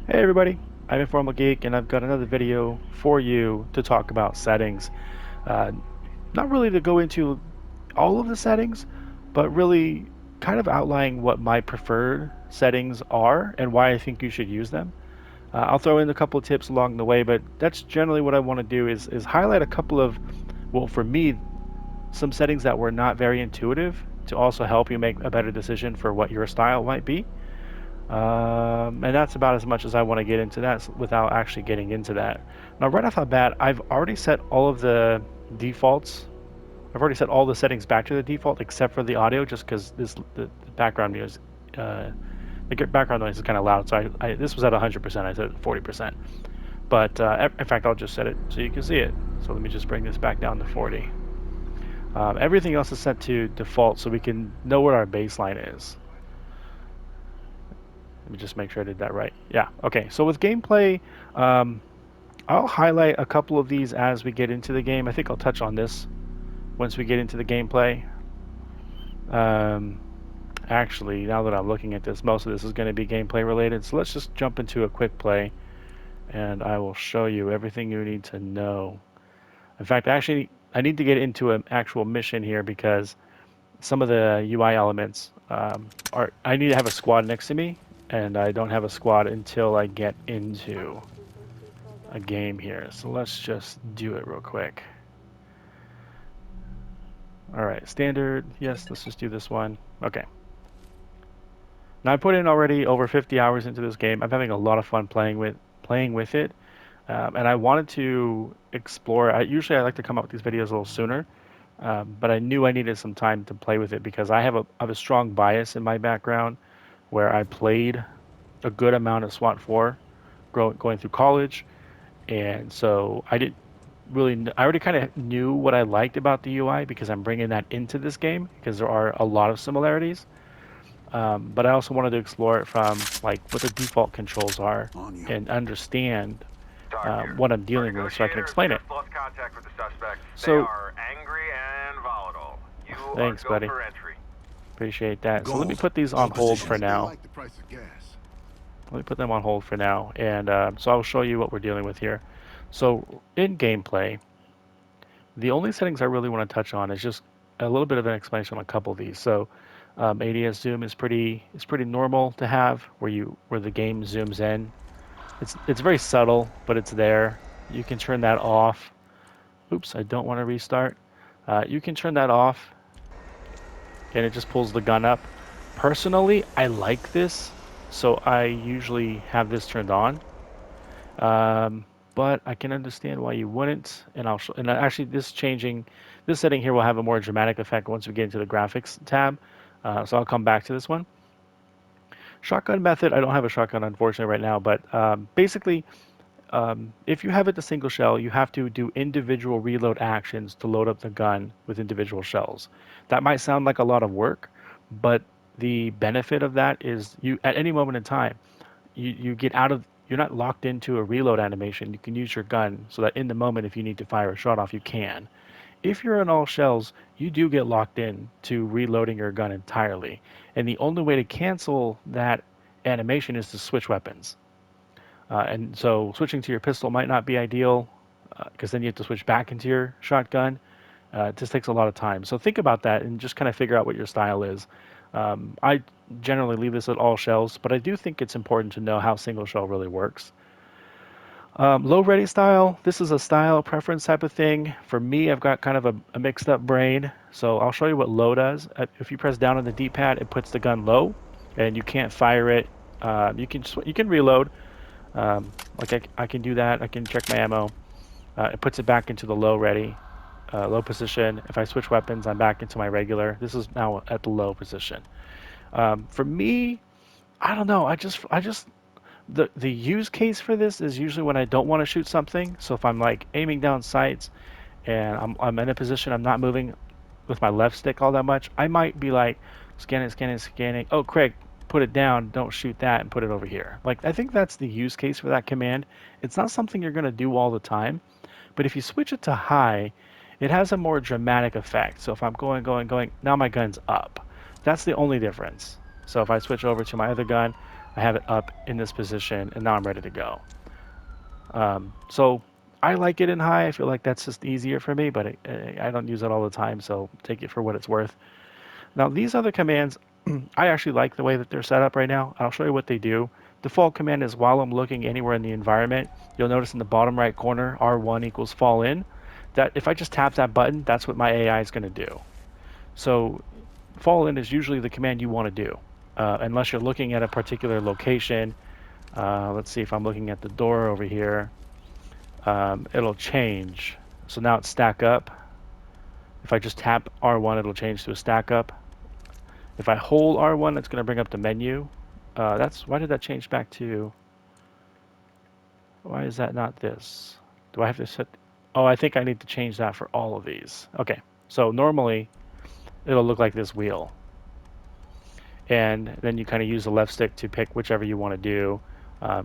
Hey everybody, I'm Informal Geek and I've got another video for you to talk about settings. Uh, Not really to go into all of the settings, but really kind of outlining what my preferred settings are and why I think you should use them. I'll throw in a couple of tips along the way, but that's generally what I want to do is highlight a couple of, well, for me, some settings that were not very intuitive to also help you make a better decision for what your style might be. And that's about as much as I want to get into that without actually getting into that. Now, right off the bat, I've already set all of the defaults. I've already set all the settings back to the default except for the audio, just because the background music, the background noise is kind of loud. So this was at 100%. I set it at 40%. But in fact, I'll just set it so you can see it. So let me just bring this back down to 40. Everything else is set to default so we can know what our baseline is. Let me just make sure I did that right. Yeah, okay. So with gameplay, um, I'll highlight a couple of these as we get into the game. I think I'll touch on this once we get into the gameplay. Um, Actually, now that I'm looking at this, most of this is going to be gameplay related. So let's just jump into a quick play and I will show you everything you need to know. In fact, actually, I need to get into an actual mission here because some of the UI elements I need to have a squad next to me, and I don't have a squad until I get into a game here. So let's just do it real quick. All right, standard. Yes, let's just do this one. Okay. Now I put in already over 50 hours into this game. I'm having a lot of fun playing with it, and I wanted to explore. Usually I like to come up with these videos a little sooner, but I knew I needed some time to play with it because I have a strong bias in my background where I played a good amount of SWAT 4 going through college, and so I did really. I already kind of knew what I liked about the UI because I'm bringing that into this game because there are a lot of similarities. But I also wanted to explore it from like what the default controls are On you. and understand Talk here. what I'm Our dealing with so I can negotiators explain it. just lost contact with the suspect. They So are angry and volatile. You are thanks, go buddy. for entry. Appreciate that. So let me Gold. put these on All hold for positions. They now. like the price of gas. Let me put them on hold for now, and so I'll show you what we're dealing with here. So in gameplay, the only settings I really want to touch on is just a little bit of an explanation on a couple of these. So ADS zoom is pretty normal to have where the game zooms in. It's very subtle, but it's there. You can turn that off. Oops, I don't want to restart. You can turn that off, and it just pulls the gun up. Personally, I like this, so I usually have this turned on. Um, but I can understand why you wouldn't, and I'll show. And actually, this setting here will have a more dramatic effect once we get into the graphics tab. So I'll come back to this one. Shotgun method. I don't have a shotgun unfortunately right now, but basically, if you have it to single shell, you have to do individual reload actions to load up the gun with individual shells. That might sound like a lot of work, but the benefit of that is you at any moment in time you get out of you're not locked into a reload animation. You can use your gun so that in the moment, if you need to fire a shot off, you can. If you're in all shells, you do get locked in to reloading your gun entirely. And the only way to cancel that animation is to switch weapons. And so switching to your pistol might not be ideal because then you have to switch back into your shotgun. It just takes a lot of time. So think about that and just kind of figure out what your style is. I generally leave this at all shells, but I do think it's important to know how single shell really works. Low ready style, this is a style preference type of thing. For me, I've got kind of a mixed up brain. So I'll show you what low does. If you press down on the D-pad, it puts the gun low and you can't fire it. You can reload. I can do that. I can check my ammo. It puts it back into the low ready, low position. If I switch weapons, I'm back into my regular. This is now at the low position. For me, I don't know. I just the use case for this is usually when I don't want to shoot something. So if I'm like aiming down sights and I'm in a position I'm not moving with my left stick all that much, I might be like scanning, scanning, scanning. Oh, Craig, put it down. Don't shoot that and put it over here. Like I think that's the use case for that command. It's not something you're going to do all the time, but if you switch it to high, it has a more dramatic effect. So if I'm going, going, going, now my gun's up. That's the only difference. So if I switch over to my other gun, I have it up in this position, and now I'm ready to go. So I like it in high. I feel like that's just easier for me, but I don't use it all the time, so take it for what it's worth. Now, these other commands, I actually like the way that they're set up right now. I'll show you what they do. Default command is while I'm looking anywhere in the environment, you'll notice in the bottom right corner, R1 equals fall in. That if I just tap that button, that's what my AI is going to do. So fall in is usually the command you want to do, unless you're looking at a particular location. Let's see if I'm looking at the door over here. It'll change. So now it's stack up. If I just tap R1, it'll change to a stack up. If I hold R1, it's going to bring up the menu. Why did that change back to? Why is that not this? Do I have to set? Oh, I think I need to change that for all of these. Okay, so normally it'll look like this wheel, and then you kind of use the left stick to pick whichever you want to do.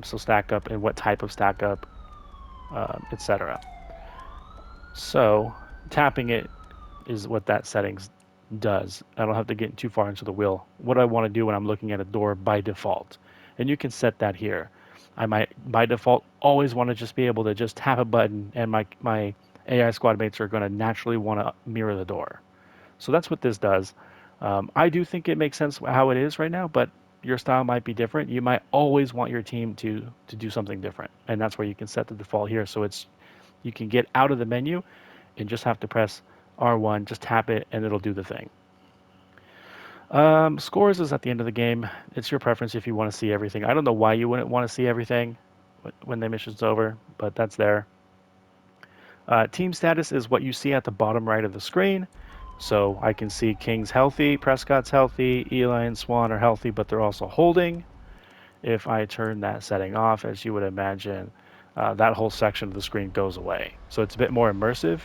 So stack up and what type of stack up, etc. So tapping it is what that settings does. I don't have to get too far into the wheel. What I want to do when I'm looking at a door by default. And you can set that here. I might, by default, always want to just be able to just tap a button and my AI squad mates are going to naturally want to mirror the door. So that's what this does. I do think it makes sense how it is right now, but your style might be different. You might always want your team to do something different, and that's where you can set the default here. So you can get out of the menu and just have to press R1, just tap it, and it'll do the thing. Scores is at the end of the game. It's your preference if you want to see everything. I don't know why you wouldn't want to see everything when the mission's over, but that's there. Team status is what you see at the bottom right of the screen. So I can see King's healthy, Prescott's healthy, Eli and Swan are healthy, but they're also holding. If I turn that setting off, as you would imagine, that whole section of the screen goes away. So it's a bit more immersive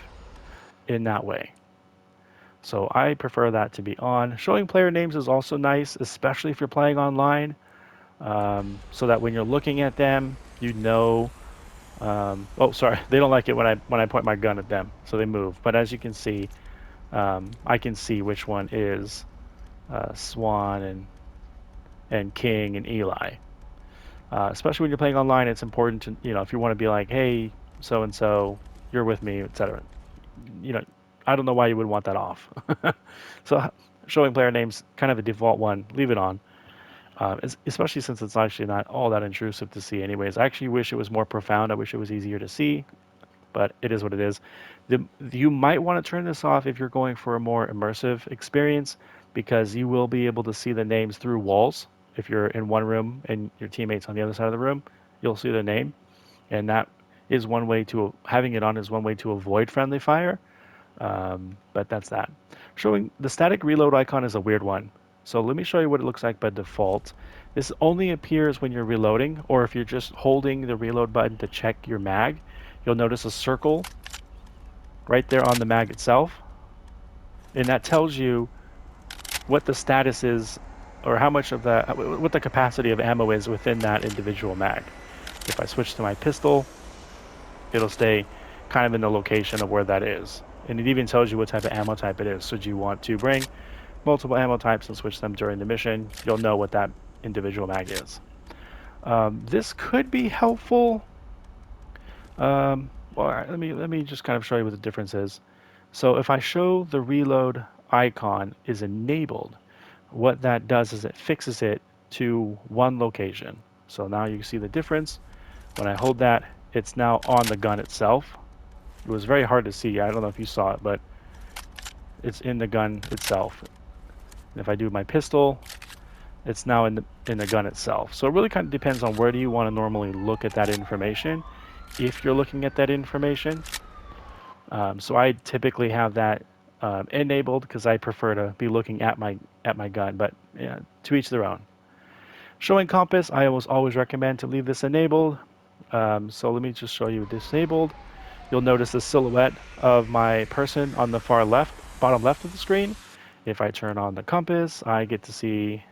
in that way. So I prefer that to be on. Showing player names is also nice, especially if you're playing online, so that when you're looking at them, you know. Oh, sorry, they don't like it when I point my gun at them, so they move. But as you can see, I can see which one is Swan and King and Eli. Especially when you're playing online, it's important to if you want to be like, hey, so and so, you're with me, etc. You know, I don't know why you would want that off. So showing player names, kind of a default one, leave it on. Especially since it's actually not all that intrusive to see anyways. I actually wish it was more profound. I wish it was easier to see, but it is what it is. You might want to turn this off if you're going for a more immersive experience because you will be able to see the names through walls. If you're in one room and your teammates on the other side of the room, you'll see the name, and that is one way to having it on is one way to avoid friendly fire. But that's that. Showing the static reload icon is a weird one. So let me show you what it looks like by default. This only appears when you're reloading, or if you're just holding the reload button to check your mag. You'll notice a circle right there on the mag itself, and that tells you what the status is, or how much of what the capacity of ammo is within that individual mag. If I switch to my pistol, it'll stay kind of in the location of where that is. And it even tells you what type of ammo type it is. So do you want to bring multiple ammo types and switch them during the mission? You'll know what that individual mag is. This could be helpful. Well, let me just kind of show you what the difference is. So if I show the reload icon is enabled, what that does is it fixes it to one location. So now you see the difference. When I hold that, it's now on the gun itself. It was very hard to see. I don't know if you saw it, but it's in the gun itself. And if I do my pistol, it's now in the gun itself. So it really kind of depends on where do you want to normally look at that information. If you're looking at that information, so I typically have that enabled because I prefer to be looking at my gun. But yeah, to each their own. Showing compass, I always recommend to leave this enabled. So let me just show you disabled. You'll notice the silhouette of my person on the far left, bottom left of the screen. If I turn on the compass, I get to see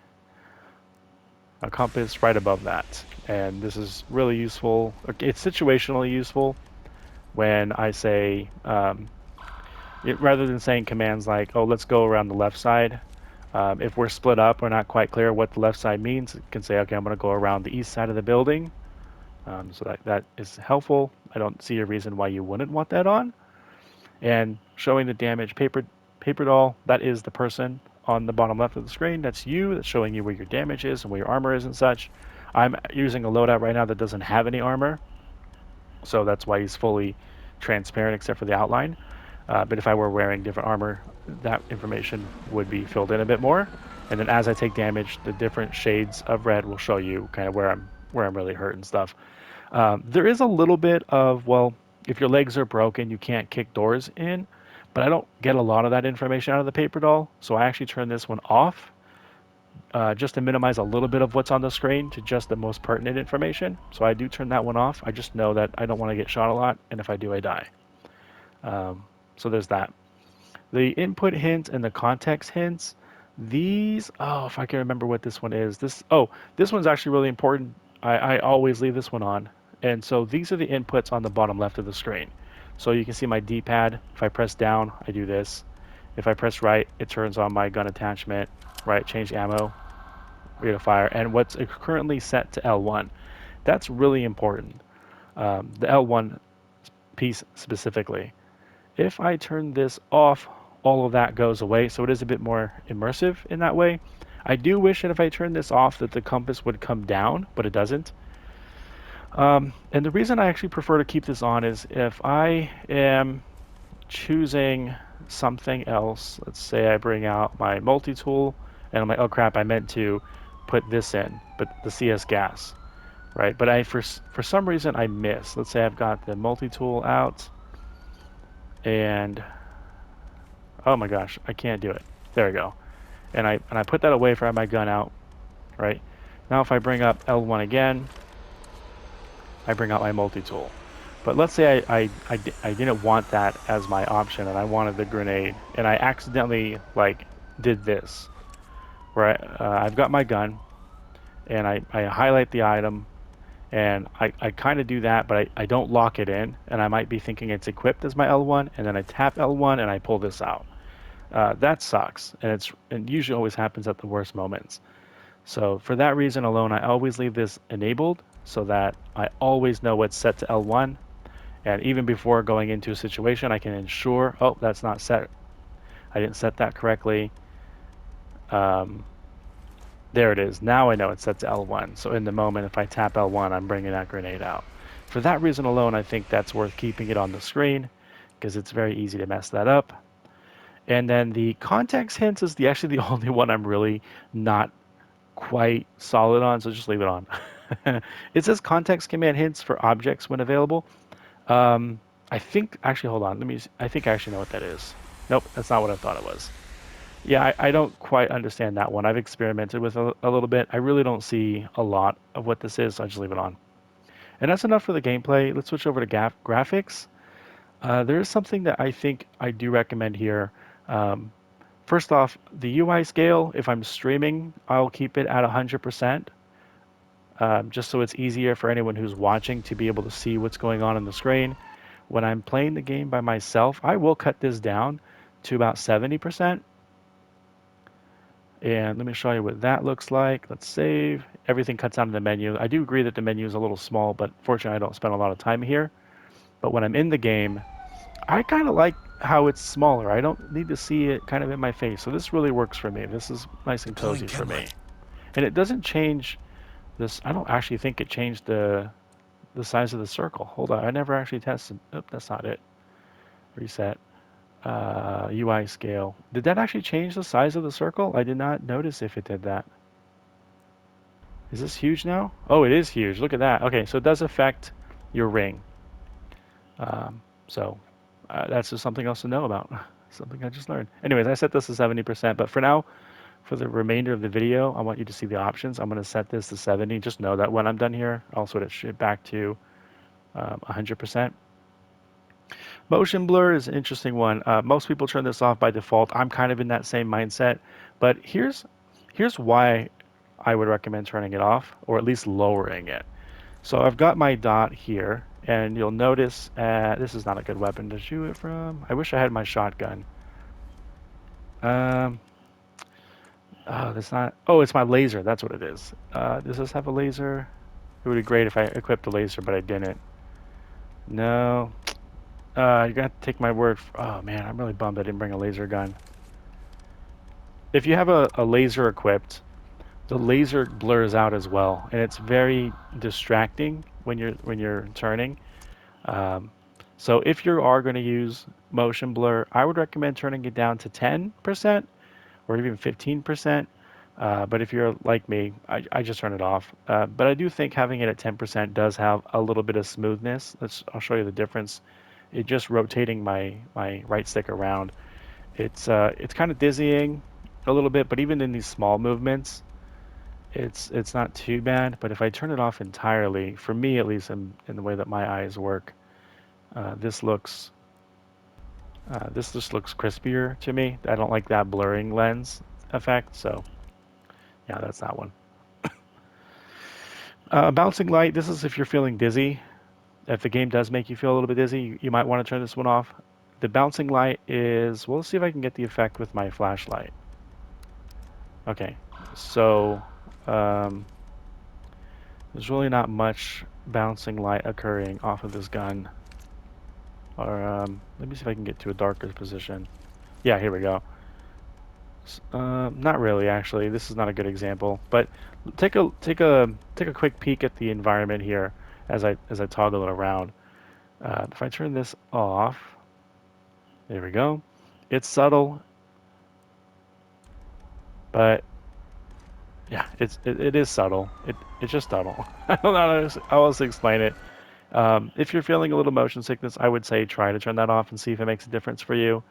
a compass right above that. And this is really useful. It's situationally useful when I say, rather than saying commands like, oh, let's go around the left side, If we're split up or not quite clear what the left side means, it can say, okay, I'm going to go around the east side of the building. So that is helpful. I don't see a reason why you wouldn't want that on. And showing the damage paper doll, that is the person on the bottom left of the screen. That's you. That's showing you where your damage is and where your armor is and such. I'm using a loadout right now that doesn't have any armor, so that's why he's fully transparent except for the outline. But if I were wearing different armor, that information would be filled in a bit more. And then as I take damage, the different shades of red will show you kind of where I'm really hurt and stuff. There is a little bit of, well, if your legs are broken, you can't kick doors in, but I don't get a lot of that information out of the paper doll, so I actually turn this one off just to minimize a little bit of what's on the screen to just the most pertinent information. So I do turn that one off. I just know that I don't want to get shot a lot, and if I do, I die. So there's that. The input hints and the context hints, these, oh, if I can remember what this one is. This one's actually really important. I always leave this one on. And so these are the inputs on the bottom left of the screen. So you can see my D-pad. If I press down, I do this. If I press right, it turns on my gun attachment. Right, change ammo, rate of fire, and what's currently set to L1. That's really important. The L1 piece specifically. If I turn this off, all of that goes away, so it is a bit more immersive in that way. I do wish that if I turn this off that the compass would come down, but it doesn't. And the reason I actually prefer to keep this on is if I am choosing something else, let's say I bring out my multi-tool and I'm like, oh crap, I meant to put this in, but the CS gas, right? But for some reason I miss. Let's say I've got the multi-tool out and oh my gosh, I can't do it. There we go. And I put that away from my gun out, right? Now if I bring up L1 again, I bring out my multi-tool. But let's say I didn't want that as my option and I wanted the grenade and I accidentally like did this, right? I've got my gun and I highlight the item and I kind of do that, but I don't lock it in and I might be thinking it's equipped as my L1 and then I tap L1 and I pull this out. That sucks and it usually always happens at the worst moments. So for that reason alone, I always leave this enabled so that I always know what's set to L1. And even before going into a situation, I can ensure, oh, that's not set. I didn't set that correctly. Um, there it is. Now I know it's set to L1. So in the moment, if I tap L1, I'm bringing that grenade out. For that reason alone, I think that's worth keeping it on the screen because it's very easy to mess that up. And then the context hints is actually the only one I'm really not quite solid on, so just leave it on. It says context command hints for objects when available. I think, actually, hold on. I think I actually know what that is. Nope, that's not what I thought it was. Yeah, I don't quite understand that one. I've experimented with a little bit. I really don't see a lot of what this is, so I just leave it on. And that's enough for the gameplay. Let's switch over to graphics. There is something that I think I do recommend here. Um, First off, the UI scale, if I'm streaming, I'll keep it at 100%, just so it's easier for anyone who's watching to be able to see what's going on the screen. When I'm playing the game by myself, I will cut this down to about 70%. And let me show you what that looks like. Let's save. Everything cuts out in the menu. I do agree that the menu is a little small, but fortunately I don't spend a lot of time here. But when I'm in the game, I kind of like how it's smaller. I don't need to see it kind of in my face. So this really works for me. This is nice and Deploying cozy for camera. me. And it doesn't change this. I don't actually think it changed the size of the circle. Hold on. I never actually tested. Oh, that's not it. Reset. UI scale. Did that actually change the size of the circle? I did not notice if it did that. Is this huge now? Oh, it is huge. Look at that. Okay, so it does affect your ring. So that's just something else to know about. Something I just learned. Anyways, I set this to 70%, but for now, for the remainder of the video, I want you to see the options. I'm going to set this to 70. Just know that when I'm done here, I'll switch it back to 100%. Motion blur is an interesting one. Most people turn this off by default. I'm kind of in that same mindset, but here's why I would recommend turning it off, or at least lowering it. So I've got my dot here, and you'll notice this is not a good weapon to shoot it from. I wish I had my shotgun. Um, Oh, that's not. Oh, it's my laser. That's what it is. Does this have a laser? It would be great if I equipped a laser, but I didn't. No. You're gonna have to take my word. Oh man, I'm really bummed I didn't bring a laser gun. If you have a laser equipped, the laser blurs out as well, and it's very distracting when you're turning. Um, so if you are going to use motion blur, I would recommend turning it down to 10% or even 15%. But if you're like me, I just turn it off. But I do think having it at 10% does have a little bit of smoothness. I'll show you the difference. It just rotating my right stick around. It's kind of dizzying a little bit, but even in these small movements, it's not too bad. But if I turn it off entirely, for me at least, in the way that my eyes work, uh, this looks this just looks crispier to me. I don't like that blurring lens effect, so yeah, that's that one. Bouncing light, this is if you're feeling dizzy. If the game does make you feel a little bit dizzy, you might want to turn this one off. The bouncing light is, well, let's see if I can get the effect with my flashlight. Okay, so um, there's really not much bouncing light occurring off of this gun. Or let me see if I can get to a darker position. Yeah, here we go. Not really, actually. This is not a good example. But take a quick peek at the environment here as I toggle it around. If I turn this off, there we go. It's subtle, but yeah, it is subtle. It's just subtle. I don't know how else to explain it. If you're feeling a little motion sickness, I would say try to turn that off and see if it makes a difference for you.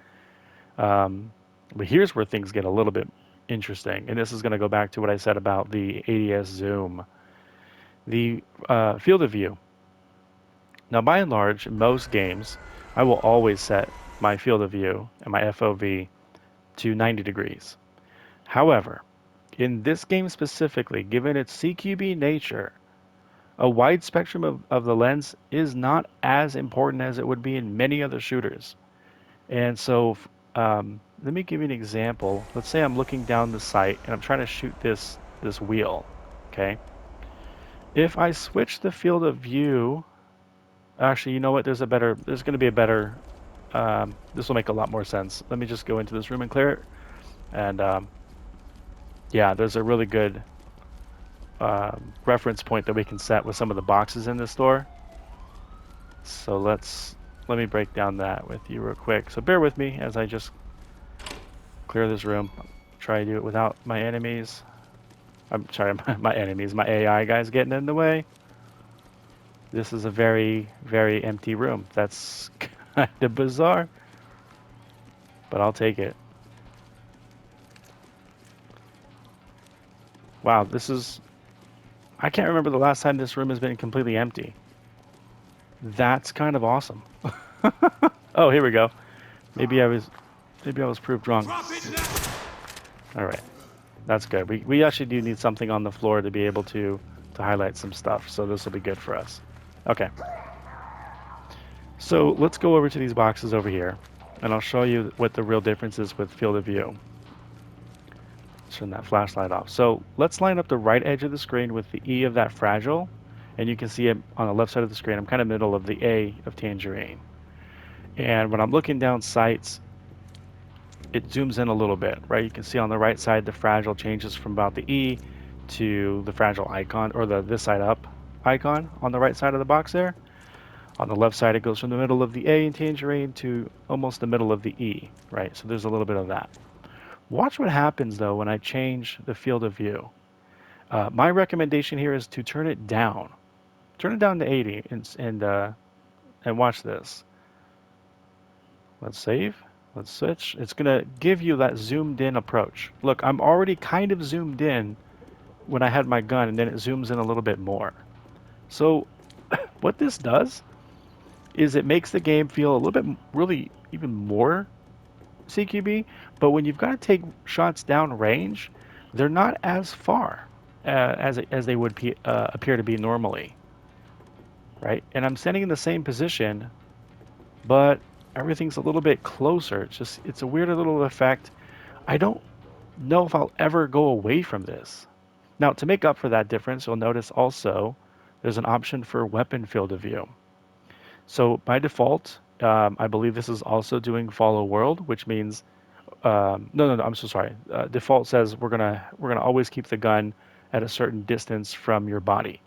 Um, but here's where things get a little bit interesting, and this is going to go back to what I said about the ADS zoom. The field of view. Now, by and large, in most games, I will always set my field of view and my FOV to 90 degrees. However, in this game specifically, given its CQB nature, a wide spectrum of the lens is not as important as it would be in many other shooters. And so, let me give you an example. Let's say I'm looking down the sight and I'm trying to shoot this wheel. Okay. If I switch the field of view, actually, you know what? There's going to be a better. This will make a lot more sense. Let me just go into this room and clear it. And yeah, there's a really good reference point that we can set with some of the boxes in this store. So let me break down that with you real quick. So bear with me as I just clear this room. Try to do it without my enemies. I'm sorry, my enemies, my AI guys getting in the way. This is a very, very empty room. That's kind of bizarre, but I'll take it. Wow, I can't remember the last time this room has been completely empty. That's kind of awesome. Oh, here we go. Maybe I was, maybe I was proved wrong. All right, that's good. We actually do need something on the floor to be able to highlight some stuff, so this will be good for us. Okay, so let's go over to these boxes over here, and I'll show you what the real difference is with field of view. Turn that flashlight off. So let's line up the right edge of the screen with the E of that fragile, and you can see it on the left side of the screen. I'm kind of middle of the A of tangerine. And when I'm looking down sights, it zooms in a little bit, right? You can see on the right side the fragile changes from about the E to the fragile icon, or the this side up icon on the right side of the box there. On the left side, it goes from the middle of the A in tangerine to almost the middle of the E, right? So there's a little bit of that. Watch what happens though when I change the field of view. My recommendation here is to turn it down. Turn it down to 80 and watch this. Let's save. Let's switch. It's gonna give you that zoomed in approach. Look, I'm already kind of zoomed in when I had my gun, and then it zooms in a little bit more. So what this does is it makes the game feel a little bit really even more CQB, but when you've got to take shots down range, they're not as far as they would appear to be normally, right? And I'm standing in the same position, but everything's a little bit closer. It's a weird little effect. I don't know if I'll ever go away from this. Now, to make up for that difference, you'll notice also there's an option for weapon field of view. So by default, I believe this is also doing follow world, which means no, I'm so sorry. Default says we're gonna always keep the gun at a certain distance from your body,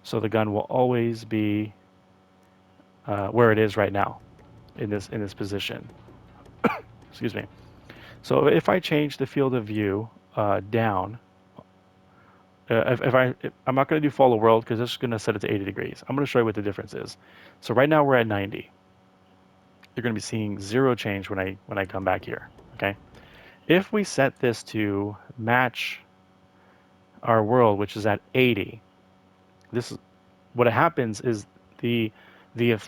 so the gun will always be where it is right now in this position. Excuse me. So if I change the field of view down, I'm not going to do follow world because this is going to set it to 80 degrees. I'm going to show you what the difference is. So right now we're at 90. You're going to be seeing zero change when I come back here. Okay. If we set this to match our world, which is at 80, this is what happens is the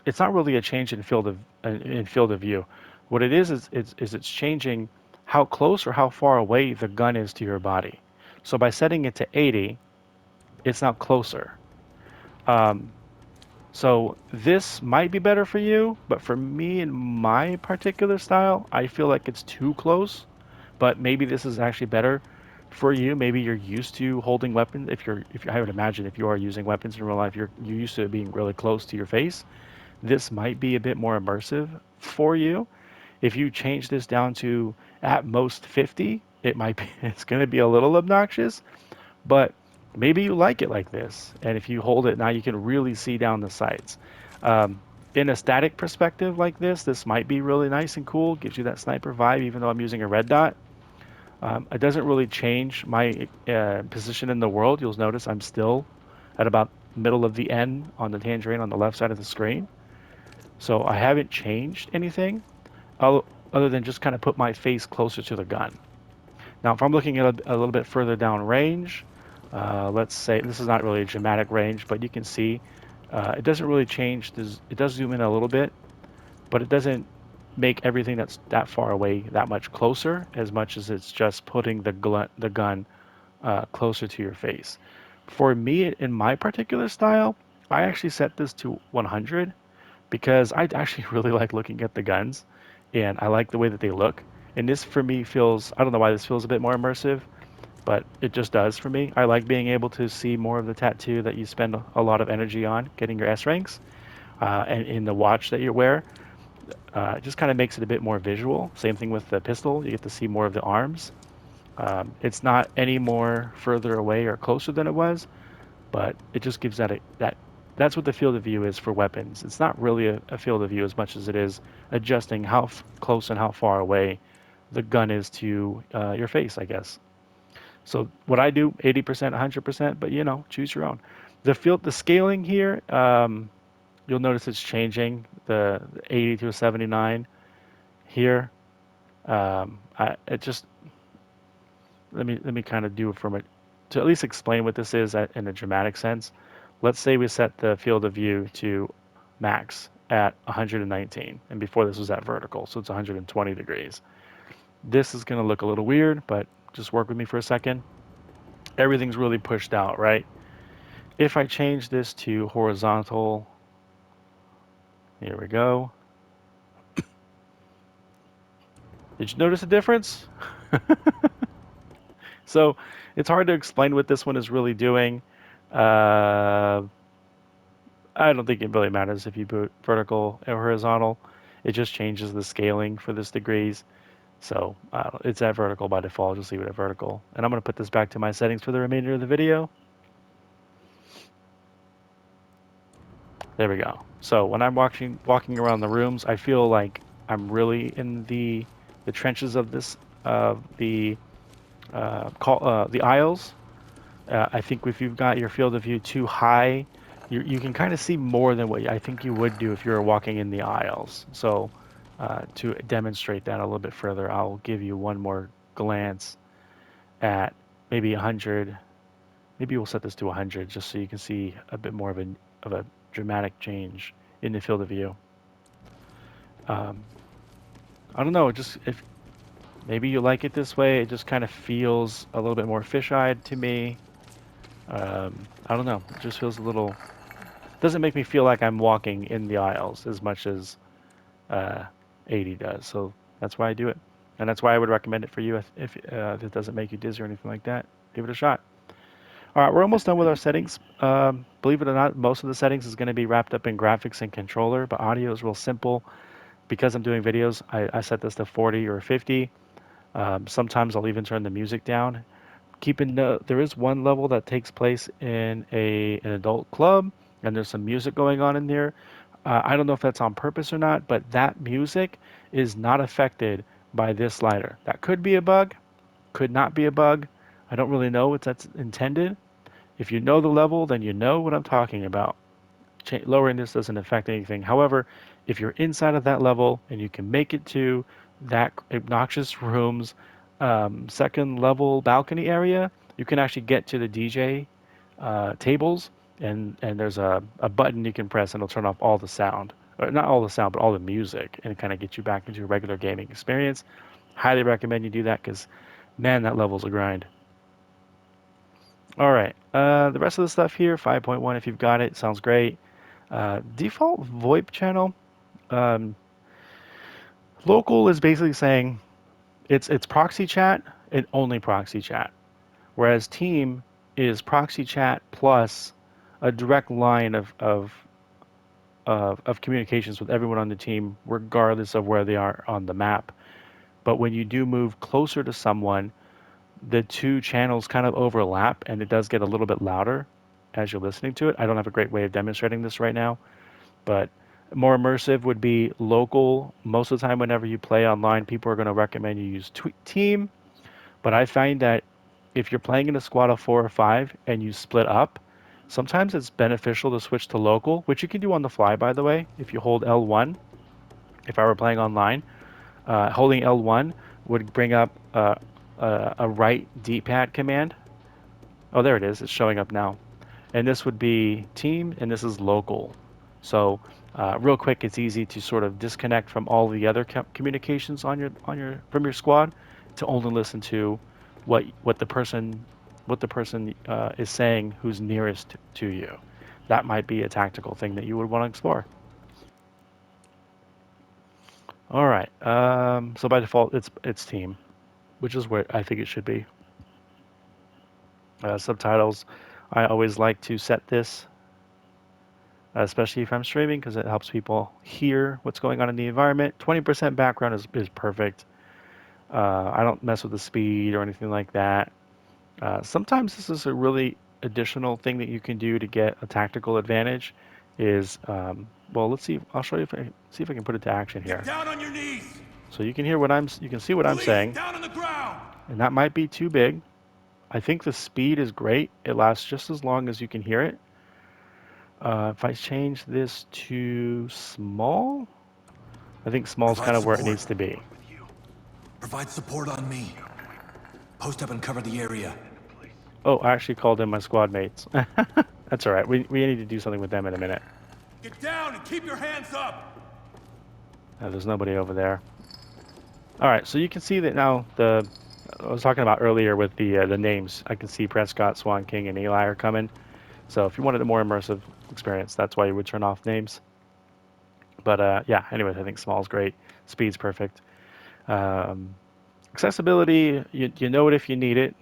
it's not really a change in field of view. What it is it's changing how close or how far away the gun is to your body. So by setting it to 80, it's now closer. Um, so this might be better for you, but for me in my particular style, I feel like it's too close. But maybe this is actually better for you. Maybe you're used to holding weapons. I would imagine if you are using weapons in real life, you're used to it being really close to your face. This might be a bit more immersive for you. If you change this down to at most 50, it might be it's going to be a little obnoxious, but maybe you like it like this. And if you hold it now, you can really see down the sights. Um, in a static perspective like this might be really nice and cool. Gives you that sniper vibe, even though I'm using a red dot. It doesn't really change my position in the world. You'll notice I'm still at about middle of the N on the tangerine on the left side of the screen. So I haven't changed anything other than just kind of put my face closer to the gun. Now, if I'm looking at a little bit further down range, let's say this is not really a dramatic range, but you can see it doesn't really change. It does zoom in a little bit, but it doesn't make everything that's that far away that much closer as much as it's just putting the gun closer to your face. For me, in my particular style, I actually set this to 100 because I actually really like looking at the guns and I like the way that they look. And this for me feels, I don't know why this feels a bit more immersive, but it just does for me. I like being able to see more of the tattoo that you spend a lot of energy on getting your S ranks, and in the watch that you wear. It just kind of makes it a bit more visual. Same thing with the pistol. You get to see more of the arms. It's not any more further away or closer than it was, but it just gives that's what the field of view is for weapons. It's not really a field of view as much as it is adjusting how close and how far away the gun is to your face, I guess. So what I do, 80%, 100%, but choose your own. The scaling here, you'll notice it's changing the 80 to a 79 here. It just let me kind of do it from it to at least explain what this is in a dramatic sense. Let's say we set the field of view to max at 119, and before this was at vertical, so it's 120 degrees. This is going to look a little weird, but just work with me for a second. Everything's really pushed out, right? If I change this to horizontal, here we go. Did you notice a difference? So it's hard to explain what this one is really doing. Uh, I don't think it really matters if you put vertical or horizontal. It just changes the scaling for this degrees. So it's at vertical by default. Just leave it at vertical. And I'm going to put this back to my settings for the remainder of the video. There we go. So when I'm walking around the rooms, I feel like I'm really in the trenches of this the aisles. I think if you've got your field of view too high, you can kind of see more than what I think you would do if you were walking in the aisles. So to demonstrate that a little bit further, I'll give you one more glance at maybe 100. Maybe we'll set this to 100 just so you can see a bit more of a dramatic change in the field of view. Um, I don't know, just if maybe you like it this way, it just kind of feels a little bit more fish-eyed to me. I don't know, it just feels a little, doesn't make me feel like I'm walking in the aisles as much as uh, 80 does. So that's why I do it. and that's why I would recommend it for you if it doesn't make you dizzy or anything like that. Give it a shot. All right, we're almost done with our settings. Believe it or not, most of the settings is going to be wrapped up in graphics and controller, but audio is real simple. Because I'm doing videos, I set this to 40 or 50. Sometimes I'll even turn the music down. Keep in note, there is one level that takes place in an adult club, and there's some music going on in there. I don't know if that's on purpose or not, but that music is not affected by this slider. That could be a bug, could not be a bug. I don't really know what that's intended. If you know the level, then you know what I'm talking about. Lowering this doesn't affect anything. However, if you're inside of that level and you can make it to that obnoxious room's second level balcony area, you can actually get to the DJ tables, and there's a button you can press and it'll turn off all the sound. Or not all the sound, but all the music, and kind of get you back into a regular gaming experience. Highly recommend you do that because, man, that level's a grind. All right, the rest of the stuff here, 5.1, if you've got it, sounds great. Default VoIP channel. Um, Local is basically saying it's proxy chat and only proxy chat, whereas team is proxy chat plus a direct line of communications with everyone on the team, regardless of where they are on the map. But when you do move closer to someone, the two channels kind of overlap, and it does get a little bit louder as you're listening to it. I don't have a great way of demonstrating this right now, but more immersive would be local. Most of the time, whenever you play online, people are going to recommend you use team. But I find that if you're playing in a squad of 4 or 5 and you split up, sometimes it's beneficial to switch to local, which you can do on the fly, by the way. If you hold L1, if I were playing online, holding L1 would bring up a right D-pad command. Oh, there it is. It's showing up now. And this would be team, and this is local. So, real quick, it's easy to sort of disconnect from all the other communications on your from your squad to only listen to what the person is saying who's nearest to you. That might be a tactical thing that you would want to explore. All right. So by default, it's team, which is where I think it should be. Subtitles. I always like to set this especially if I'm streaming, because it helps people hear what's going on in the environment. 20% background is perfect. I don't mess with the speed or anything like that. Sometimes this is a really additional thing that you can do to get a tactical advantage. Well, let's see. I'll show you see if I can put it to action Get here. down on your knees. So you can hear you can see what I'm Police, saying, down on the ground. and that might be too big. I think the speed is great. It lasts just as long as you can hear it. If I change this to small, I think small is Provide kind of where it support. needs to be. Provide support on me. Post up and cover the area. Oh, I actually called in my squad mates. That's all right. We need to do something with them in a minute. Get down and keep your hands up. There's nobody over there. All right, so you can see that now I was talking about earlier with the names. I can see Prescott, Swan King, and Eli are coming. So if you wanted a more immersive experience, that's why you would turn off names. But yeah, anyways, I think small is great. Speed's perfect. Um, Accessibility, you know it if you need it,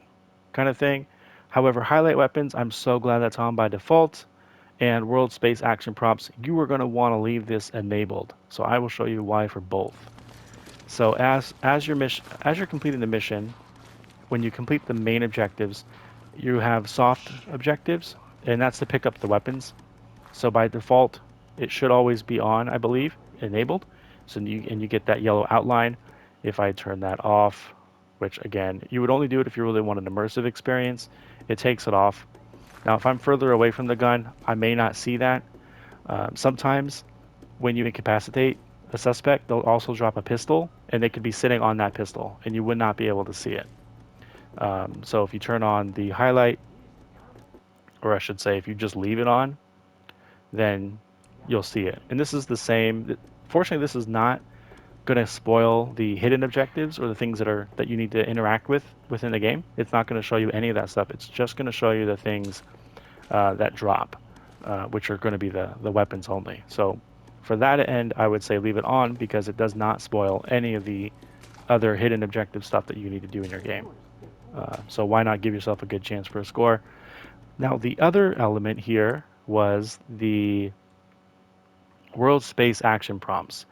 kind of thing. However, highlight weapons, I'm so glad that's on by default. And world space action prompts, you are going to want to leave this enabled. So I will show you why for both. So as you're completing the mission, when you complete the main objectives, you have soft objectives, and that's to pick up the weapons. So by default, it should always be on, I believe, enabled. So you get that yellow outline. If I turn that off, which again, you would only do it if you really want an immersive experience, it takes it off. Now, if I'm further away from the gun, I may not see that. Sometimes when you incapacitate a suspect, they'll also drop a pistol, and they could be sitting on that pistol, and you would not be able to see it. So if you turn on the highlight, or I should say, if you just leave it on, then you'll see it. And this is the same. Fortunately, this is not going to spoil the hidden objectives or the things that you need to interact with within the game. It's not going to show you any of that stuff. It's just going to show you the things that drop, which are going to be the weapons only. So for that end, I would say leave it on because it does not spoil any of the other hidden objective stuff that you need to do in your game. So why not give yourself a good chance for a score? Now, the other element here was the world space action prompts.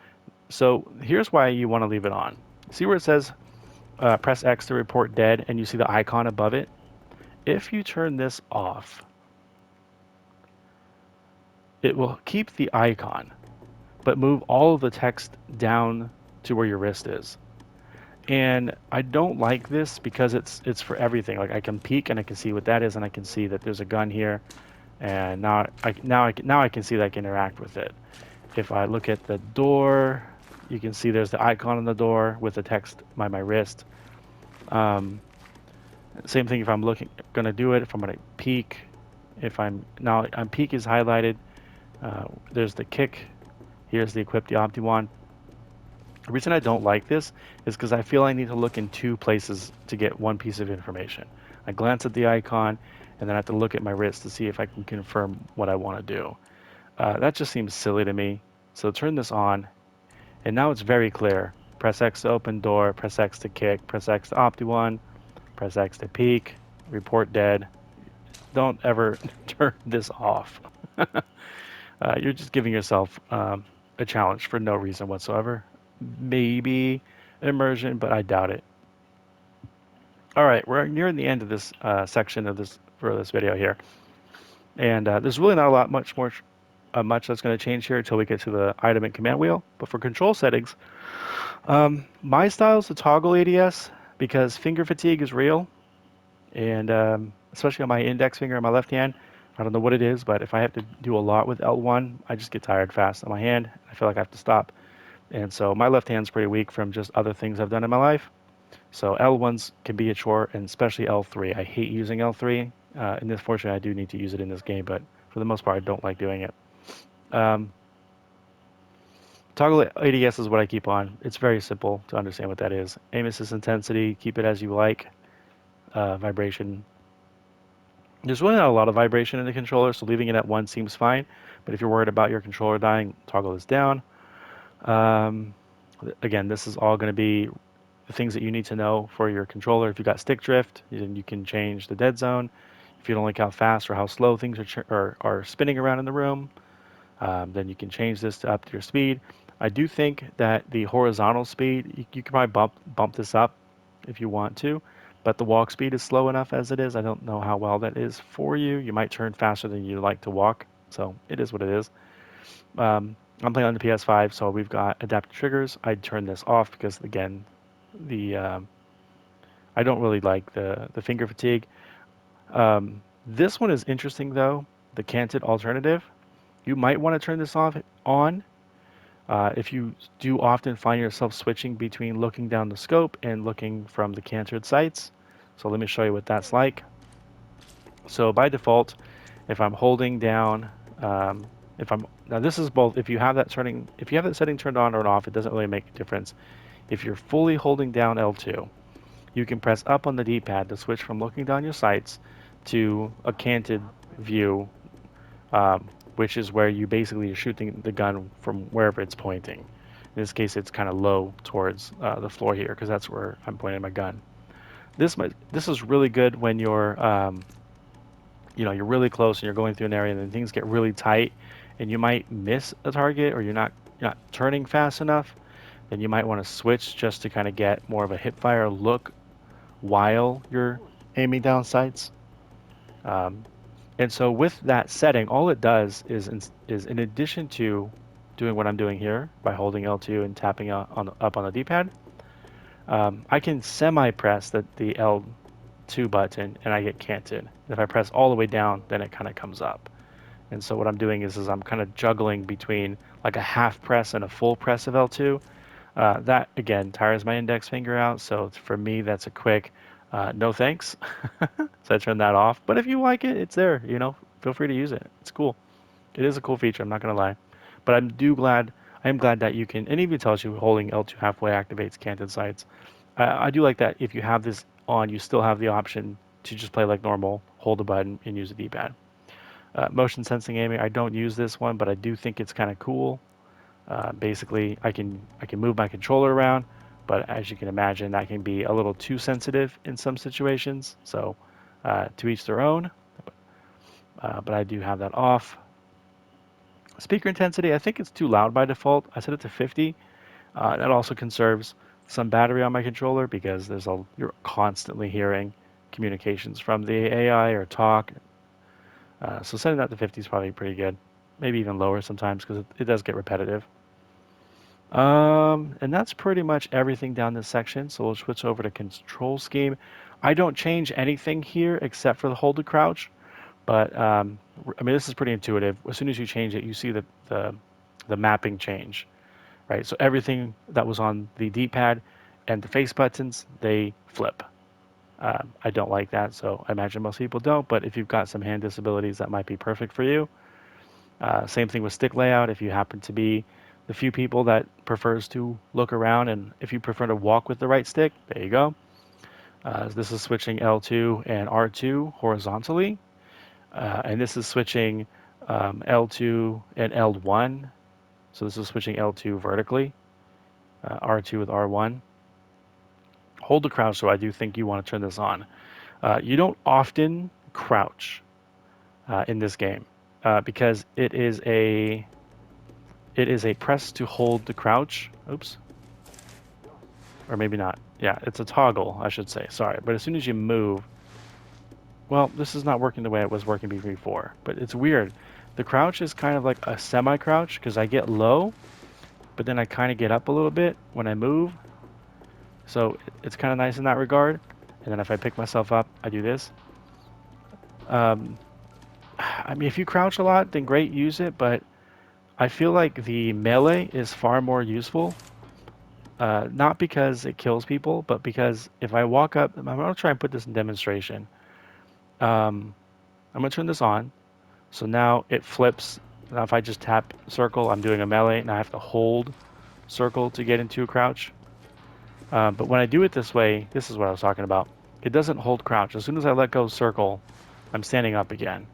So here's why you want to leave it on. See where it says press X to report dead, and you see the icon above it? If you turn this off, it will keep the icon, but move all of the text down to where your wrist is. And I don't like this because it's for everything. Like I can peek and I can see what that is, and I can see that there's a gun here, and now I can see that I can interact with it. If I look at the door, you can see there's the icon on the door with the text by my wrist. Um, Same thing if I'm gonna do it. If I'm gonna peek, if I'm peek is highlighted. There's the kick. Here's the equip the Opti one. The reason I don't like this is because I feel I need to look in two places to get one piece of information. I glance at the icon, and then I have to look at my wrist to see if I can confirm what I want to do. That just seems silly to me. So turn this on, and now it's very clear. Press X to open door, press X to kick, press X to Opti one, press X to peek, report dead. Don't ever turn this off. You're just giving yourself a challenge for no reason whatsoever. Maybe immersion, but I doubt it. All right, we're nearing the end of this section of this for this video here, and there's really not a lot much that's going to change here until we get to the item and command wheel. But for control settings, my style is to toggle ADS because finger fatigue is real, and especially on my index finger on my left hand. I don't know what it is, but if I have to do a lot with L1, I just get tired fast on my hand. I feel like I have to stop. And so my left hand's pretty weak from just other things I've done in my life. So L1s can be a chore, and especially L3. I hate using L3. And unfortunately, I do need to use it in this game, but for the most part, I don't like doing it. Um, Toggle ADS is what I keep on. It's very simple to understand what that is. Aim assist intensity, keep it as you like. Vibration. There's really not a lot of vibration in the controller, so leaving it at 1 seems fine. But if you're worried about your controller dying, toggle this down. Um, Again, this is all going to be the things that you need to know for your controller. If you've got stick drift, then you can change the dead zone. If you don't like how fast or how slow things are spinning around in the room, then you can change this to up to your speed. I do think that the horizontal speed, you can probably bump this up if you want to, but the walk speed is slow enough as it is. I don't know how well that is for you. You might turn faster than you like to walk, so it is what it is. I'm playing on the PS5, so we've got adaptive triggers. I'd turn this off because, again, the I don't really like the finger fatigue. This one is interesting though, the canted alternative. You might want to turn this off on if you do often find yourself switching between looking down the scope and looking from the canted sights. So let me show you what that's like. So by default, if I'm holding down, if I'm now this is both. If you have that setting turned on or off, it doesn't really make a difference. If you're fully holding down L2, you can press up on the D-pad to switch from looking down your sights to a canted view, which is where you basically are shooting the gun from wherever it's pointing. In this case, it's kind of low towards the floor here because that's where I'm pointing my gun. This is really good when you're really close and you're going through an area and then things get really tight and you might miss a target or you're not turning fast enough. Then you might want to switch just to kind of get more of a hip fire look while you're aiming down sights. Um, and so with that setting, all it does is in addition to doing what I'm doing here by holding L2 and tapping up on the D-pad, I can semi-press the L2 button and I get canted. If I press all the way down, then it kind of comes up. And so what I'm doing is I'm kind of juggling between like a half press and a full press of L2. That again tires my index finger out, so for me that's a quick no thanks. So I turn that off. But if you like it, it's there. Feel free to use it. It's cool. It is a cool feature. I'm not gonna lie. But I am glad that you can, and even tells you holding L2 halfway activates canted sights. I do like that if you have this on, you still have the option to just play like normal, hold the button, and use the D-pad. Motion sensing aiming, I don't use this one, but I do think it's kind of cool. Basically, I can move my controller around, but as you can imagine, that can be a little too sensitive in some situations. So to each their own, but I do have that off. Speaker intensity, I think it's too loud by default. I set it to 50. That also conserves some battery on my controller because you're constantly hearing communications from the AI or talk. So setting that to 50 is probably pretty good. Maybe even lower sometimes because it does get repetitive. And that's pretty much everything down this section. So we'll switch over to control scheme. I don't change anything here except for the hold to crouch. But I mean, this is pretty intuitive. As soon as you change it, you see the mapping change, right? So everything that was on the D-pad and the face buttons, they flip. I don't like that, so I imagine most people don't. But if you've got some hand disabilities, that might be perfect for you. Same thing with stick layout. If you happen to be the few people that prefers to look around, and if you prefer to walk with the right stick, there you go. This is switching L2 and R2 horizontally. And this is switching L2 and L1. So this is switching L2 vertically, R2 with R1. Hold the crouch, so I do think you want to turn this on. You don't often crouch in this game because it is a press to hold the crouch. Oops. Or maybe not. Yeah, it's a toggle, I should say. Sorry. But as soon as you move, well, this is not working the way it was working before. But it's weird. The crouch is kind of like a semi-crouch because I get low, but then I kind of get up a little bit when I move. So it's kind of nice in that regard. And then if I pick myself up, I do this. I mean, if you crouch a lot, then great, use it. But I feel like the melee is far more useful. Not because it kills people, but because if I walk up, I'm going to try and put this in demonstration. I'm going to turn this on. So now it flips. Now if I just tap circle, I'm doing a melee, and I have to hold circle to get into a crouch. But when I do it this way, this is what I was talking about. It doesn't hold crouch. As soon as I let go circle, I'm standing up again.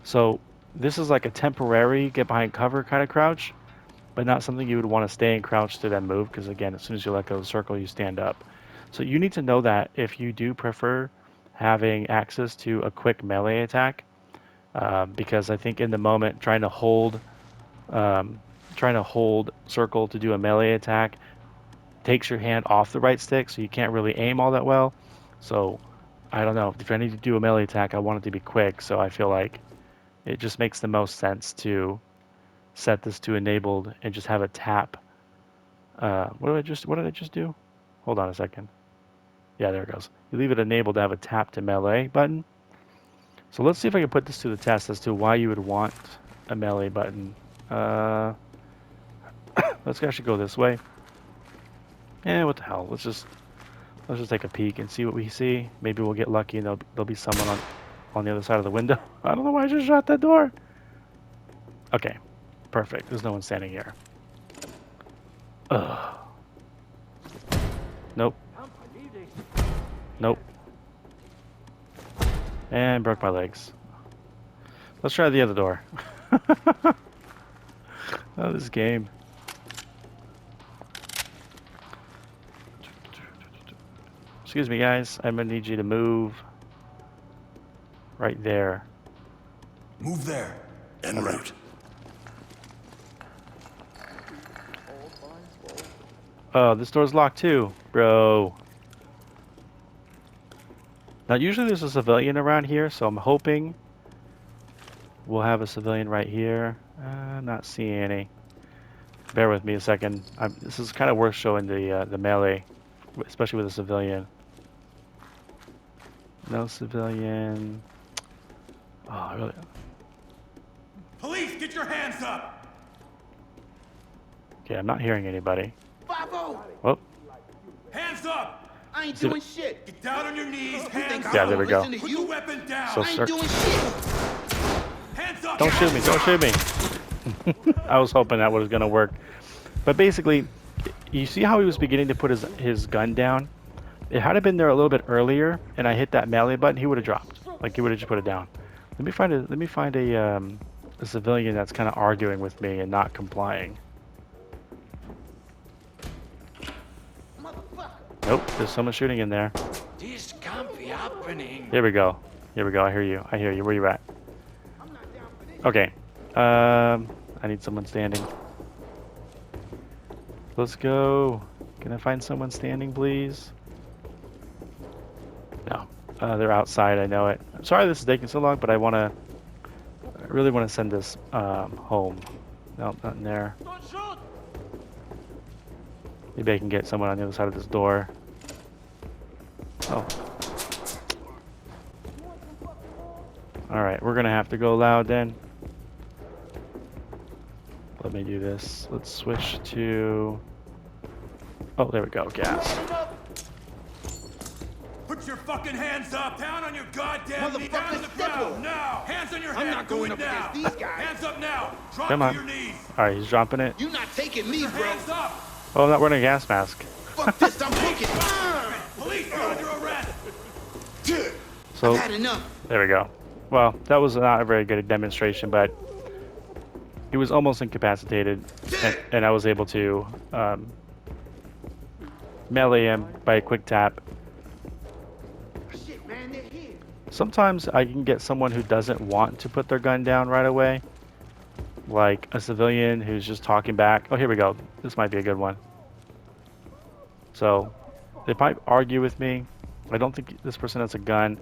So this is like a temporary get behind cover kind of crouch, but not something you would want to stay in crouch to then move, because again, as soon as you let go of the circle, you stand up. So you need to know that if you do prefer having access to a quick melee attack, because I think in the moment trying to hold circle to do a melee attack takes your hand off the right stick, so you can't really aim all that well. So I don't know, if I need to do a melee attack, I want it to be quick, so I feel like it just makes the most sense to set this to enabled and just have a tap. What did I just do? Hold on a second. Yeah, there it goes. You leave it enabled to have a tap to melee button. So let's see if I can put this to the test as to why you would want a melee button. Let's actually go this way. What the hell? Let's just take a peek and see what we see. Maybe we'll get lucky and there'll be someone on the other side of the window. I don't know why I just shut that door. Okay, perfect. There's no one standing here. Ugh. Nope. Nope. And broke my legs. Let's try the other door. Oh, this game. Excuse me, guys. I'm gonna need you to move right there. Move there. En route. Oh, this door's locked too, bro. Now, usually there's a civilian around here, so I'm hoping we'll have a civilian right here. I'm not seeing any. Bear with me a second. This is kind of worth showing the melee, especially with a civilian. No civilian. Oh, really? Police, get your hands up! Okay, I'm not hearing anybody. Bravo! Oh, Hands up! I ain't doing shit. Get down on your knees, You hands think up! Yeah, I'm there we gonna go. listen to Put you? the weapon down! So I ain't doing shit. Hands up! don't shoot me! Don't shoot me! I was hoping that was gonna work, but basically, you see how he was beginning to put his gun down? It had been there a little bit earlier, and I hit that melee button, he would have dropped. Like he would have just put it down. Let me find a civilian that's kind of arguing with me and not complying. Nope, there's someone shooting in there. This can't be happening. Here we go. Here we go. I hear you. I hear you. Where you at? Okay. I need someone standing. Let's go. Can I find someone standing, please? No. They're outside. I know it. I'm sorry this is taking so long, but I really want to send this home. No, not in there. Maybe I can get someone on the other side of this door. Oh. Alright, we're gonna have to go loud then. Let me do this. Let's switch to... Oh, there we go. Gas. Put your fucking hands up! Down on your goddamn knees! Motherfucker, Hands on the ground! Now! Hands on your head! I'm not going Do it up now! against these guys. Hands up now! Drop Come to on. your knees! Alright, he's dropping it. You not taking me, bro. Hands up! Oh, I'm not wearing a gas mask. Fuck this, I'm booking. Police, you're under arrest! So, I've had enough. there we go. Well, that was not a very good demonstration, but he was almost incapacitated, and I was able to melee him by a quick tap. Shit, man, they're here. Sometimes I can get someone who doesn't want to put their gun down right away, like a civilian who's just talking back. Oh, here we go. This might be a good one. So, they might argue with me. I don't think this person has a gun,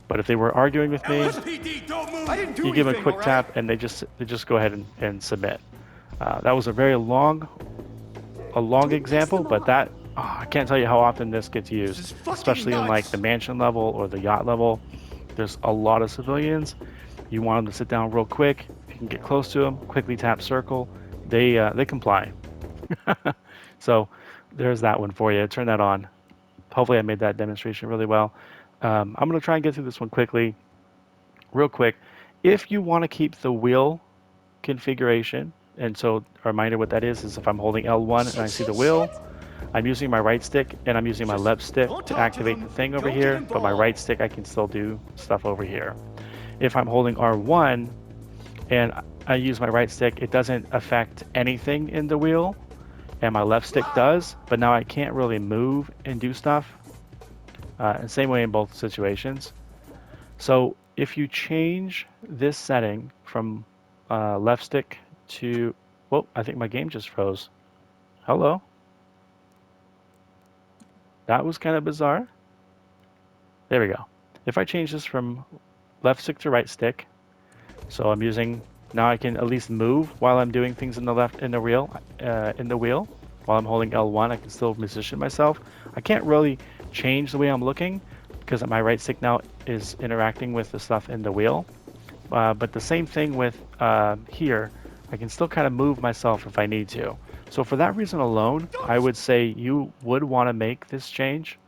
but if they were arguing with me, LSPD, don't move! I didn't do you give them a quick tap and they just go ahead and submit. That was a very long example, but that I can't tell you how often this gets used, especially in like the mansion level or the yacht level. There's a lot of civilians. You want them to sit down real quick. If you can get close to them, quickly tap circle. They comply. So there's that one for you. Turn that on. Hopefully I made that demonstration really well. I'm going to try and get through this one quickly, real quick. If you want to keep the wheel configuration, and so a reminder what that is if I'm holding L1 and I see the wheel, I'm using my right stick and I'm using my left stick to activate the thing over here, but my right stick I can still do stuff over here. If I'm holding R1 and I use my right stick, it doesn't affect anything in the wheel, and my left stick does, but now I can't really move and do stuff. And same way in both situations. So if you change this setting from left stick to... Whoa, I think my game just froze. Hello? That was kind of bizarre. There we go. If I change this from left stick to right stick, so I'm using... Now I can at least move while I'm doing things in the wheel. While I'm holding L1, I can still position myself. I can't really change the way I'm looking because my right stick now is interacting with the stuff in the wheel. But the same thing with here, I can still kind of move myself if I need to. So for that reason alone, I would say you would want to make this change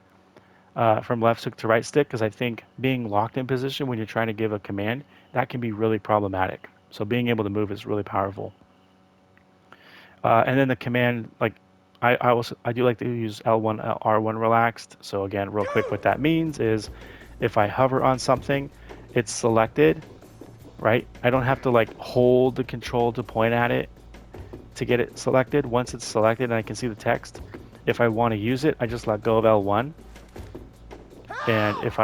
from left stick to right stick, because I think being locked in position when you're trying to give a command, that can be really problematic. So being able to move is really powerful. And then the command, like I do like to use L1, R1 relaxed. So again, real quick, what that means is if I hover on something, it's selected, right? I don't have to like hold the control to point at it to get it selected. Once it's selected and I can see the text, if I want to use it, I just let go of L1. And if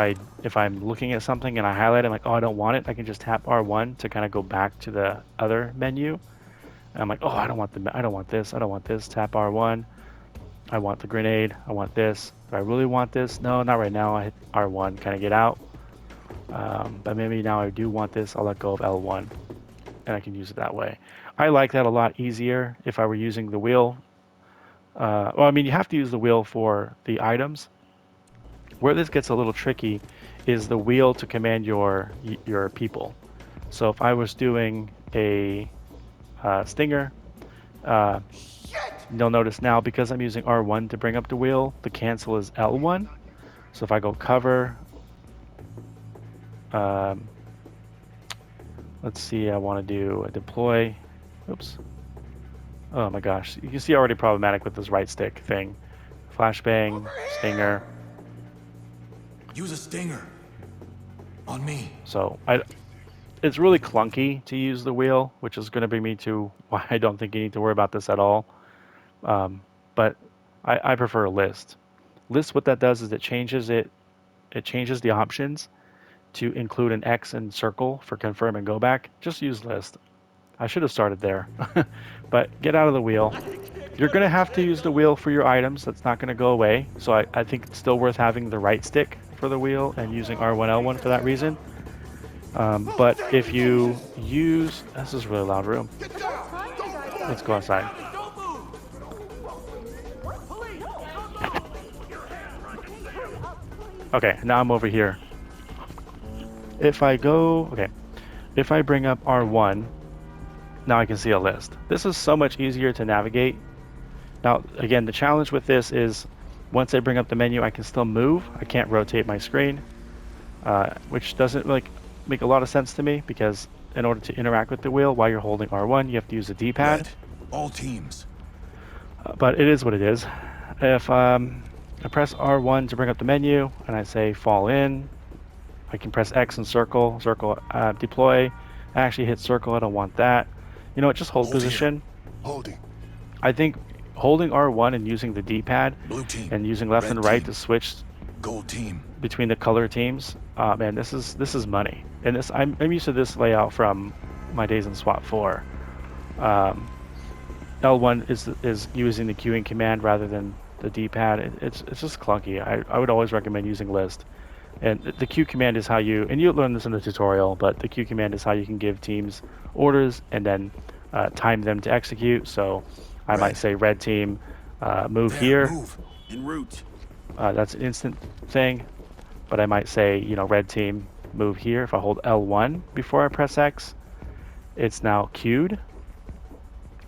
I'm looking at something and I highlight it, I'm like, oh, I don't want it, I can just tap R1 to kind of go back to the other menu. And I'm like, oh, I don't want this. Tap R1. I want the grenade. I want this. Do I really want this? No, not right now. I hit R1, kind of get out. But maybe now I do want this. I'll let go of L1, and I can use it that way. I like that a lot easier if I were using the wheel. Well, I mean, you have to use the wheel for the items. Where this gets a little tricky is the wheel to command your people. So if I was doing a stinger, you'll notice now because I'm using R1 to bring up the wheel, the cancel is L1. So if I go cover, let's see, I want to do a deploy. Oops. Oh my gosh, you can see already problematic with this right stick thing. Flashbang, stinger. Use a stinger. On me. So it's really clunky to use the wheel, which is going to bring me to why I don't think you need to worry about this at all. But I prefer a list. List, what that does is it changes the options to include an X and circle for confirm and go back. Just use list. I should have started there. But get out of the wheel. You're going to have to use the wheel for your items. That's not going to go away. So I think it's still worth having the right stick for the wheel and using R1, L1 for that reason. But if you use... This is a really loud room. Let's go outside. Okay, now I'm over here. If I go... Okay. If I bring up R1, now I can see a list. This is so much easier to navigate. Now, again, the challenge with this is once I bring up the menu, I can still move. I can't rotate my screen, which doesn't like make a lot of sense to me because in order to interact with the wheel while you're holding R1, you have to use the D-pad. Red, all teams. But it is what it is. If I press R1 to bring up the menu and I say fall in, I can press X and circle, deploy. I actually hit circle, I don't want that. You know what, just hold position. Holding. I think holding R1 and using the D-pad and using left and right to switch gold team between the color teams, man, this is money. And this I'm used to this layout from my days in SWAT 4. L1 is using the queuing command rather than the D-pad. It's just clunky. I would always recommend using list. And the Q command is how you, and you'll learn this in the tutorial, but the Q command is how you can give teams orders and then time them to execute. So I might say red team, move here. Move. En route. That's an instant thing. But I might say, you know, red team, move here. If I hold L1 before I press X, it's now queued.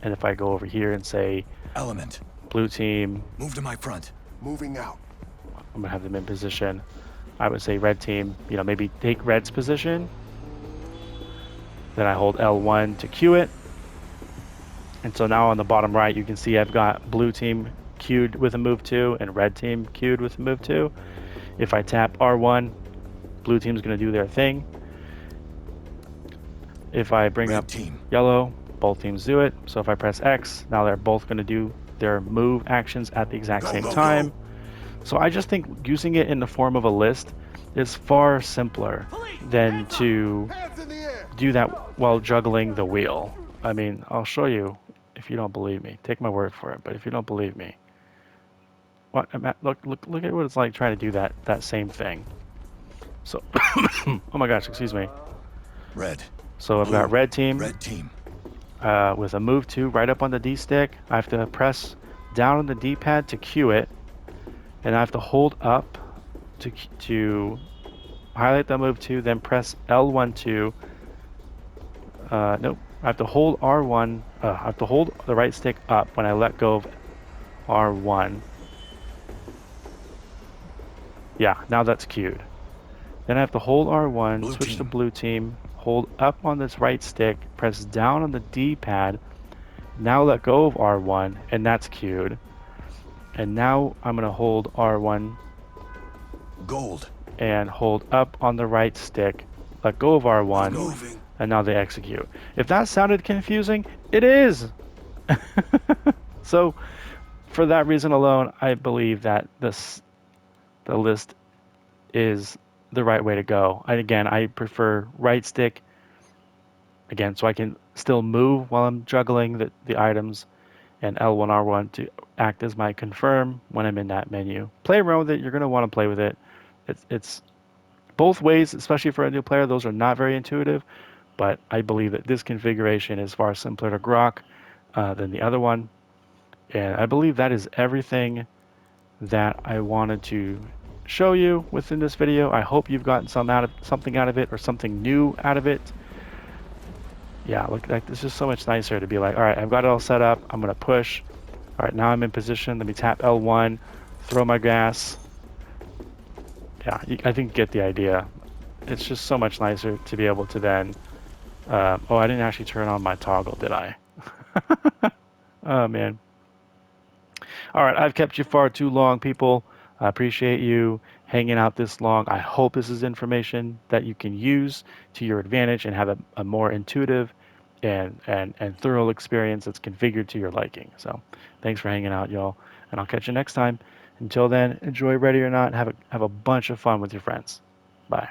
And if I go over here and say element, blue team, move to my front. Moving out. I'm gonna have them in position. I would say red team, you know, maybe take red's position. Then I hold L1 to queue it. And so now on the bottom right, you can see I've got blue team queued with a move 2 and red team queued with a move 2. If I tap R1, blue team's gonna do their thing. If I bring up yellow, both teams do it. So if I press X, now they're both gonna do their move actions at the exact same time. So I just think using it in the form of a list is far simpler than to do that while juggling the wheel. I mean, I'll show you if you don't believe me. Take my word for it. But if you don't believe me, look at what it's like trying to do that same thing. So, oh my gosh, excuse me. Red. So I've got red team. Red team. With a move 2 right up on the D stick. I have to press down on the D-pad to queue it. And I have to hold up to highlight the move 2, then press L1 to, nope, I have to hold R1, I have to hold the right stick up when I let go of R1. Yeah, now that's queued. Then I have to hold R1, switch to blue team, hold up on this right stick, press down on the D-pad, now let go of R1, and that's queued. And now I'm going to hold R1 gold and hold up on the right stick, let go of R1, and now they execute. If that sounded confusing, it is! So, for that reason alone, I believe that the list is the right way to go. Again, I prefer right stick, again, so I can still move while I'm juggling the items, and L1, R1 to act as my confirm when I'm in that menu. Play around with it. You're going to want to play with it. It's both ways, especially for a new player. Those are not very intuitive, but I believe that this configuration is far simpler to grok than the other one. And I believe that is everything that I wanted to show you within this video. I hope you've gotten something out of it or something new out of it. Yeah, look, like, it's just so much nicer to be like, all right, I've got it all set up. I'm going to push. All right, now I'm in position. Let me tap L1, throw my gas. Yeah, I think you get the idea. It's just so much nicer to be able to then... oh, I didn't actually turn on my toggle, did I? Oh, man. All right, I've kept you far too long, people. I appreciate you hanging out this long. I hope this is information that you can use to your advantage and have a more intuitive and thorough experience that's configured to your liking. So thanks for hanging out, y'all. And I'll catch you next time. Until then, enjoy Ready or Not. Have a bunch of fun with your friends. Bye.